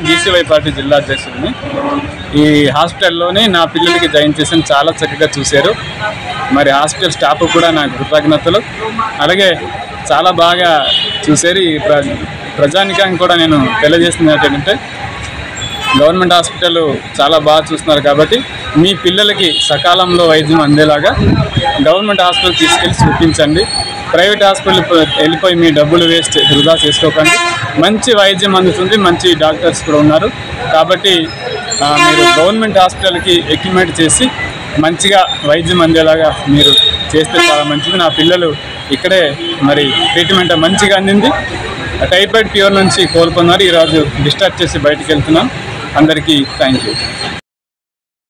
BCY party జిల్లా అధ్యక్షుడిని. ఈ హాస్పిటల్లోనే నా పిల్లలకి జాయిన్ చేసి చాలా చక్కగా చూశారు. మరి హాస్పిటల్ స్టాఫ్ కూడా నాకు కృతజ్ఞతలు. అలాగే చాలా బాగా చూశారు. ఈ ప్రజానికానికి కూడా నేను తెలియజేస్తున్నది ఏంటంటే గవర్నమెంట్ హాస్పిటల్ చాలా బాగా చూస్తున్నారు కాబట్టి మీ పిల్లలకి సకాలంలో వైద్యం అందేలాగా గవర్నమెంట్ హాస్పిటల్ తీసుకెళ్ళి చూపించండి. ప్రైవేట్ హాస్పిటల్ వెళ్ళిపోయి మీ డబ్బులు వేస్ట్ వృధా చేసుకోకండి. మంచి వైద్యం అందుతుంది, మంచి డాక్టర్స్ కూడా ఉన్నారు. కాబట్టి మీరు గవర్నమెంట్ హాస్పిటల్కి ఎక్విప్మెంట్ చేసి మంచిగా వైద్యం అందేలాగా మీరు చేస్తే చాలా మంచిది. నా పిల్లలు ఇక్కడే మరి ట్రీట్మెంట్ మంచిగా అందింది. టైఫాయిడ్ ఫీవర్ నుంచి కోలుకున్నారు. ఈరోజు డిశ్చార్జ్ చేసి బయటికి వెళ్తున్నాం. అందరికీ థ్యాంక్ యూ.